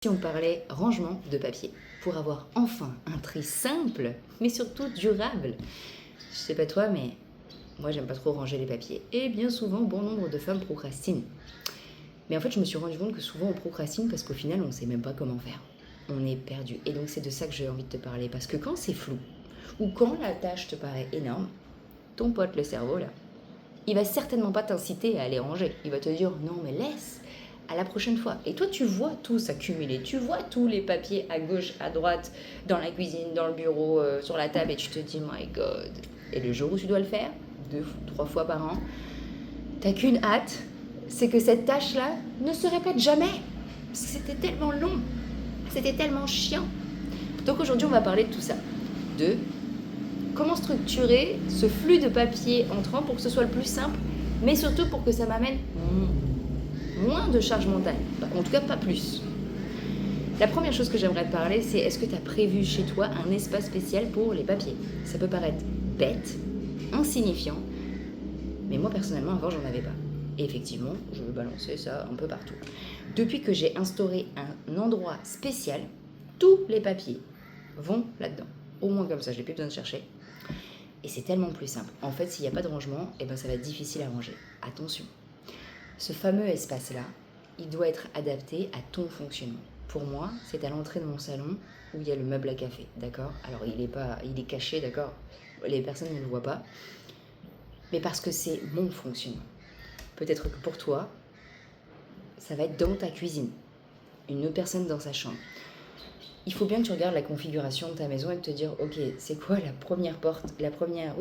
Si on parlait rangement de papier, pour avoir enfin un tri simple, mais surtout durable. Je sais pas toi, mais moi j'aime pas trop ranger les papiers. Et bien souvent, bon nombre de femmes procrastinent. Mais en fait, je me suis rendu compte que souvent on procrastine parce qu'au final, on sait même pas comment faire. On est perdu. Et donc c'est de ça que j'ai envie de te parler. Parce que quand c'est flou, ou quand la tâche te paraît énorme, ton pote le cerveau là, il va certainement pas t'inciter à aller ranger. Il va te dire non mais laisse, à la prochaine fois. Et toi, tu vois tout s'accumuler, tu vois tous les papiers à gauche, à droite, dans la cuisine, dans le bureau, sur la table, et tu te dis, my God. Et le jour où tu dois le faire, 2 ou 3 fois par an, t'as qu'une hâte, c'est que cette tâche-là ne se répète jamais. Parce que c'était tellement long, c'était tellement chiant. Donc aujourd'hui, on va parler de tout ça. De comment structurer ce flux de papier entrant pour que ce soit le plus simple, mais surtout pour que ça m'amène moins de charge mentale, en tout cas pas plus. La première chose que j'aimerais te parler, c'est est-ce que tu as prévu chez toi un espace spécial pour les papiers? Ça peut paraître bête, insignifiant, mais moi personnellement avant j'en avais pas. Et effectivement, je veux balancer ça un peu partout. Depuis que j'ai instauré un endroit spécial, tous les papiers vont là-dedans. Au moins comme ça, je n'ai plus besoin de chercher. Et c'est tellement plus simple. En fait, s'il n'y a pas de rangement, eh ben, ça va être difficile à ranger. Attention, ce fameux espace-là, il doit être adapté à ton fonctionnement. Pour moi, c'est à l'entrée de mon salon où il y a le meuble à café, d'accord? Alors, il est caché, d'accord? Les personnes ne le voient pas. Mais parce que c'est mon fonctionnement. Peut-être que pour toi, ça va être dans ta cuisine, une autre personne dans sa chambre. Il faut bien que tu regardes la configuration de ta maison et te dire, ok, c'est quoi la première porte, la première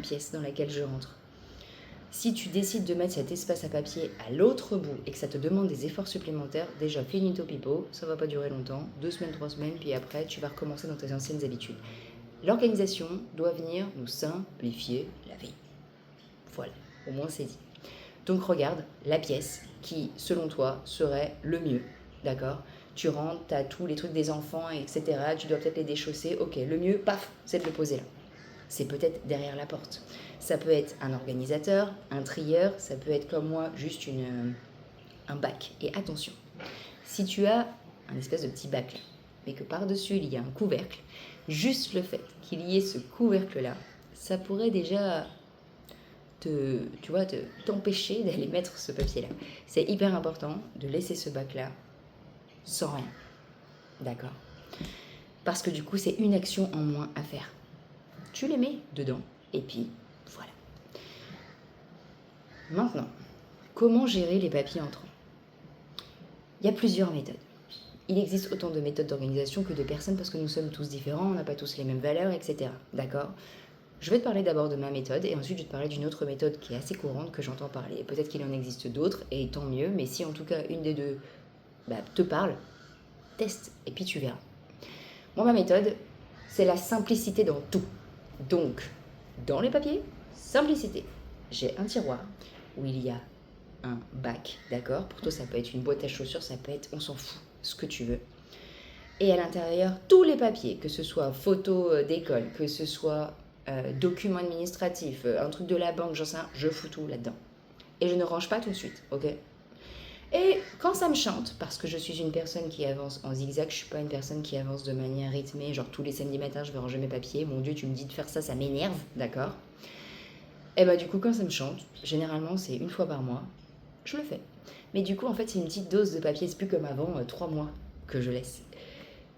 pièce dans laquelle je rentre. Si tu décides de mettre cet espace à papier à l'autre bout et que ça te demande des efforts supplémentaires, déjà finito pipo, ça va pas durer longtemps, 2 semaines, 3 semaines, puis après tu vas recommencer dans tes anciennes habitudes. L'organisation doit venir nous simplifier la vie. Voilà, au moins c'est dit. Donc regarde la pièce qui, selon toi, serait le mieux, d'accord? Tu rentres, tu as tous les trucs des enfants, etc. Tu dois peut-être les déchausser. Ok, le mieux, paf, c'est de le poser là. C'est peut-être derrière la porte. Ça peut être un organisateur, un trieur, ça peut être comme moi, juste un bac. Et attention, si tu as un espèce de petit bac là, mais que par-dessus il y a un couvercle, juste le fait qu'il y ait ce couvercle-là, ça pourrait déjà t'empêcher d'aller mettre ce papier-là. C'est hyper important de laisser ce bac-là sans rien. D'accord? Parce que du coup, c'est une action en moins à faire. Tu les mets dedans, et puis voilà. Maintenant, comment gérer les papiers entrants? Il y a plusieurs méthodes. Il existe autant de méthodes d'organisation que de personnes parce que nous sommes tous différents, on n'a pas tous les mêmes valeurs, etc. D'accord? Je vais te parler d'abord de ma méthode et ensuite je vais te parler d'une autre méthode qui est assez courante que j'entends parler. Peut-être qu'il en existe d'autres et tant mieux, mais si en tout cas une des deux te parle, teste et puis tu verras. Moi, ma méthode, c'est la simplicité dans tout. Donc, dans les papiers, simplicité. J'ai un tiroir où il y a un bac, d'accord? Pour toi, ça peut être une boîte à chaussures, ça peut être, on s'en fout, ce que tu veux. Et à l'intérieur, tous les papiers, que ce soit photo d'école, que ce soit documents administratifs, un truc de la banque, j'en sais rien, je fous tout là-dedans. Et je ne range pas tout de suite, ok? Et quand ça me chante, parce que je suis une personne qui avance en zigzag, je suis pas une personne qui avance de manière rythmée, genre tous les samedis matins je vais ranger mes papiers, mon Dieu tu me dis de faire ça, ça m'énerve, d'accord? Et bah du coup quand ça me chante, généralement c'est une fois par mois, je le fais. Mais du coup en fait c'est une petite dose de papier, c'est plus comme avant, 3 mois que je laisse.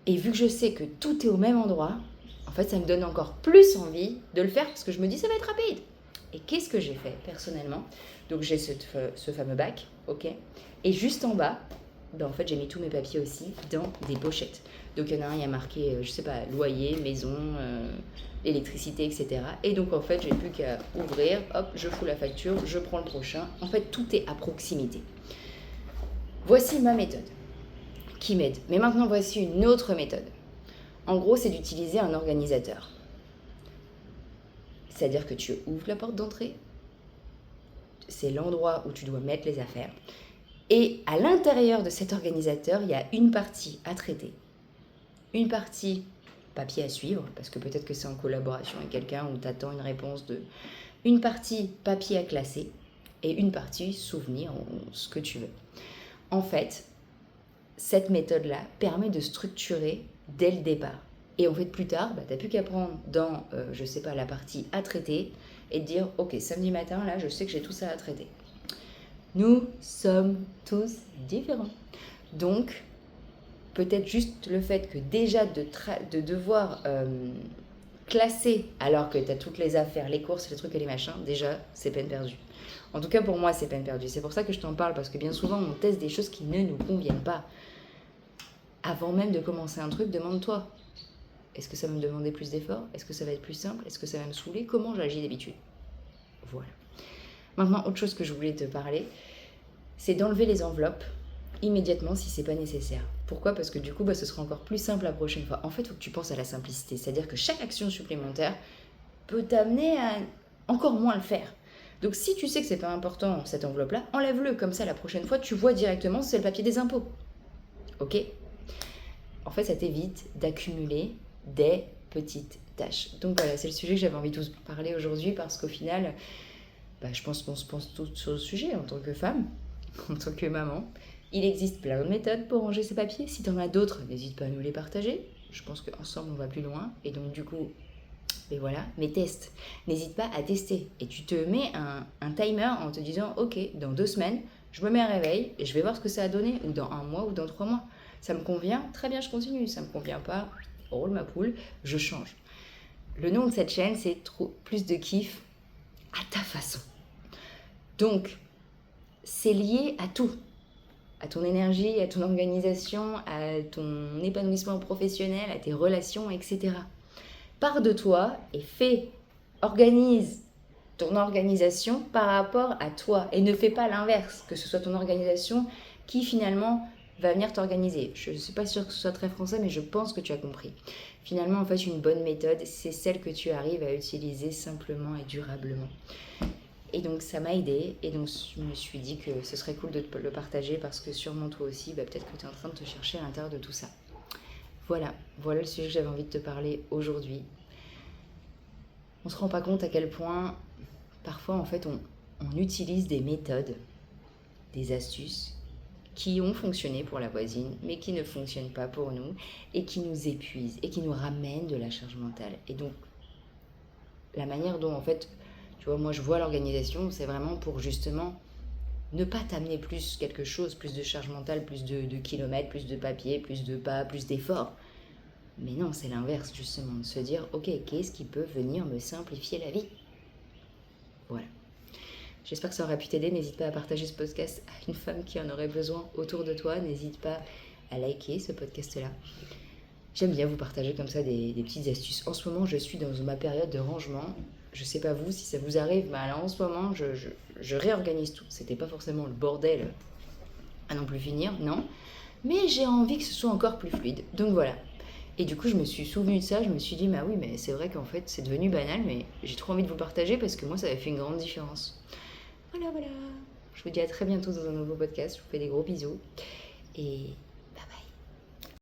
Et vu que je sais que tout est au même endroit, en fait ça me donne encore plus envie de le faire parce que je me dis ça va être rapide. Et qu'est-ce que j'ai fait personnellement? Donc j'ai ce fameux bac, ok? Et juste en bas, en fait j'ai mis tous mes papiers aussi dans des pochettes. Donc il y en a un, il y a marqué, je sais pas, loyer, maison, électricité, etc. Et donc en fait j'ai plus qu'à ouvrir, hop, je fous la facture, je prends le prochain. En fait tout est à proximité. Voici ma méthode qui m'aide. Mais maintenant voici une autre méthode. En gros c'est d'utiliser un organisateur. C'est-à-dire que tu ouvres la porte d'entrée, c'est l'endroit où tu dois mettre les affaires. Et à l'intérieur de cet organisateur, il y a une partie à traiter, une partie papier à suivre, parce que peut-être que c'est en collaboration avec quelqu'un où tu attends une réponse une partie papier à classer et une partie souvenir, ce que tu veux. En fait, cette méthode-là permet de structurer dès le départ. Et en fait, plus tard, tu n'as plus qu'à prendre dans, je sais pas, la partie à traiter et te dire, ok, samedi matin, là, je sais que j'ai tout ça à traiter. Nous sommes tous différents. Donc, peut-être juste le fait que déjà de devoir classer alors que tu as toutes les affaires, les courses, les trucs et les machins, déjà, c'est peine perdue. En tout cas, pour moi, c'est peine perdue. C'est pour ça que je t'en parle, parce que bien souvent, on teste des choses qui ne nous conviennent pas. Avant même de commencer un truc, demande-toi, est-ce que ça va me demander plus d'efforts? Est-ce que ça va être plus simple? Est-ce que ça va me saouler? Comment j'agis d'habitude? Voilà. Maintenant, autre chose que je voulais te parler, c'est d'enlever les enveloppes immédiatement si c'est pas nécessaire. Pourquoi? Parce que du coup, ce sera encore plus simple la prochaine fois. En fait, il faut que tu penses à la simplicité. C'est-à-dire que chaque action supplémentaire peut t'amener à encore moins le faire. Donc si tu sais que c'est pas important cette enveloppe-là, enlève-le. Comme ça, la prochaine fois, tu vois directement si c'est le papier des impôts. Ok? En fait, ça t'évite d'accumuler des petites tâches. Donc voilà, c'est le sujet que j'avais envie de vous parler aujourd'hui parce qu'au final, je pense qu'on se pense tous sur le sujet en tant que femme, en tant que maman. Il existe plein de méthodes pour ranger ses papiers. Si tu en as d'autres, n'hésite pas à nous les partager. Je pense qu'ensemble, on va plus loin. Et donc, du coup, voilà, mais teste. N'hésite pas à tester. Et tu te mets un timer en te disant, ok, dans 2 semaines, je me mets un réveil et je vais voir ce que ça a donné, ou dans 1 mois, ou dans 3 mois. Ça me convient, très bien, je continue. Ça me convient pas, roule ma poule, je change. Le nom de cette chaîne, c'est plus de kiff à ta façon. Donc, c'est lié à tout. À ton énergie, à ton organisation, à ton épanouissement professionnel, à tes relations, etc. Pars de toi et organise ton organisation par rapport à toi. Et ne fais pas l'inverse, que ce soit ton organisation qui finalement va venir t'organiser. Je ne suis pas sûre que ce soit très français, mais je pense que tu as compris. Finalement, en fait, une bonne méthode, c'est celle que tu arrives à utiliser simplement et durablement. Et donc ça m'a aidée, et donc je me suis dit que ce serait cool de te le partager parce que sûrement toi aussi, peut-être que tu es en train de te chercher à l'intérieur de tout ça. Voilà le sujet que j'avais envie de te parler aujourd'hui. On ne se rend pas compte à quel point parfois en fait on utilise des méthodes, des astuces qui ont fonctionné pour la voisine mais qui ne fonctionnent pas pour nous et qui nous épuisent et qui nous ramènent de la charge mentale. Et donc la manière dont en fait, tu vois, moi je vois l'organisation, c'est vraiment pour justement ne pas t'amener plus quelque chose, plus de charge mentale, plus de kilomètres, plus de papier, plus de pas, plus d'efforts. Mais non, c'est l'inverse justement, de se dire, ok, qu'est-ce qui peut venir me simplifier la vie? Voilà. J'espère que ça aura pu t'aider. N'hésite pas à partager ce podcast à une femme qui en aurait besoin autour de toi. N'hésite pas à liker ce podcast-là. J'aime bien vous partager comme ça des petites astuces. En ce moment, je suis dans ma période de rangement. Je sais pas vous, si ça vous arrive, mais là, en ce moment, je réorganise tout. C'était pas forcément le bordel à non plus finir, non. Mais j'ai envie que ce soit encore plus fluide. Donc voilà. Et du coup, je me suis souvenue de ça. Je me suis dit, oui, mais c'est vrai qu'en fait, c'est devenu banal, mais j'ai trop envie de vous partager parce que moi, ça avait fait une grande différence. Voilà. Je vous dis à très bientôt dans un nouveau podcast. Je vous fais des gros bisous. Et